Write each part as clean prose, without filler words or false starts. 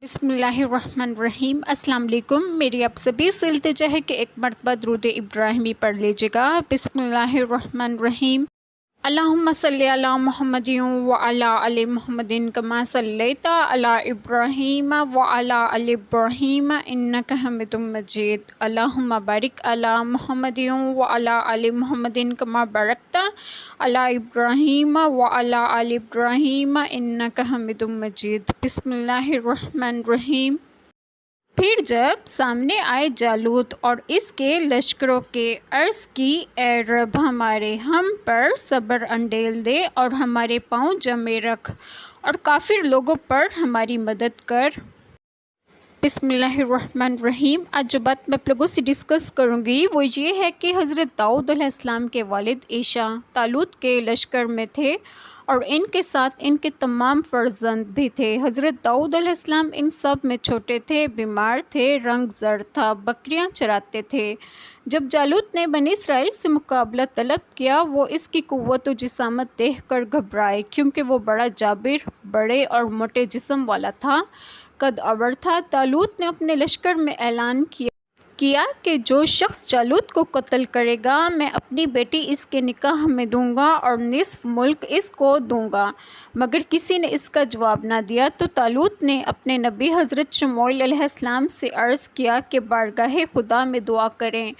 بسم اللہ الرحمن الرحیم۔ السلام علیکم۔ میری آپ سبھی سے التجا ہے کہ ایک مرتبہ درود ابراہیمی پڑھ لیجیے گا۔ بسم اللہ الرحمن الرحیم۔ اللہم صلی علی محمد وعلی آل محمد کما صلیت علی ابراہیم وعلی آل ابراہیم انک حمید مجید۔ اللہم بارک علی محمد وعلی آل محمد کما بارکت علی ابراہیم وعلی آل ابراہیم انک حمید مجید۔ بسم اللہ الرحمن الرحیم۔ پھر جب سامنے آئے جالوت اور اس کے لشکروں کے، عرض کی اے رب ہمارے، ہم پر صبر انڈیل دے اور ہمارے پاؤں جمے رکھ اور کافر لوگوں پر ہماری مدد کر۔ بسم اللہ الرحمن الرحیم۔ آج جو بات میں آپ لوگوں سے ڈسکس کروں گی وہ یہ ہے کہ حضرت داؤد علیہ السلام کے والد عیسیٰ طالوت کے لشکر میں تھے اور ان کے ساتھ ان کے تمام فرزند بھی تھے۔ حضرت داؤد علیہ السلام ان سب میں چھوٹے تھے، بیمار تھے، رنگ زرد تھا، بکریاں چراتے تھے۔ جب جالوت نے بنی اسرائیل سے مقابلہ طلب کیا، وہ اس کی قوت و جسامت دیکھ کر گھبرائے، کیونکہ وہ بڑا جابر، بڑے اور موٹے جسم والا تھا، قد اور تھا۔ طالوت نے اپنے لشکر میں اعلان کیا کہ جو شخص جالوت کو قتل کرے گا، میں اپنی بیٹی اس کے نکاح میں دوں گا اور نصف ملک اس کو دوں گا۔ مگر کسی نے اس کا جواب نہ دیا، تو طالوت نے اپنے نبی حضرت شموئیل علیہ السلام سے عرض کیا کہ بارگاہ خدا میں دعا کریں۔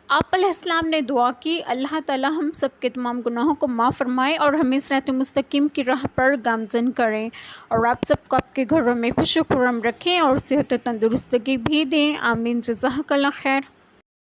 آپ علیہ السلام نے دعا کی، اللہ تعالی ہم سب کے تمام گناہوں کو معاف فرمائے اور ہمیں صراط مستقیم کی راہ پر گامزن کریں، اور آپ سب کو آپ کے گھروں میں خوش و خرم رکھیں اور صحت و تندرستگی بھی دیں۔ آمین۔ جزاک اللہ خیر۔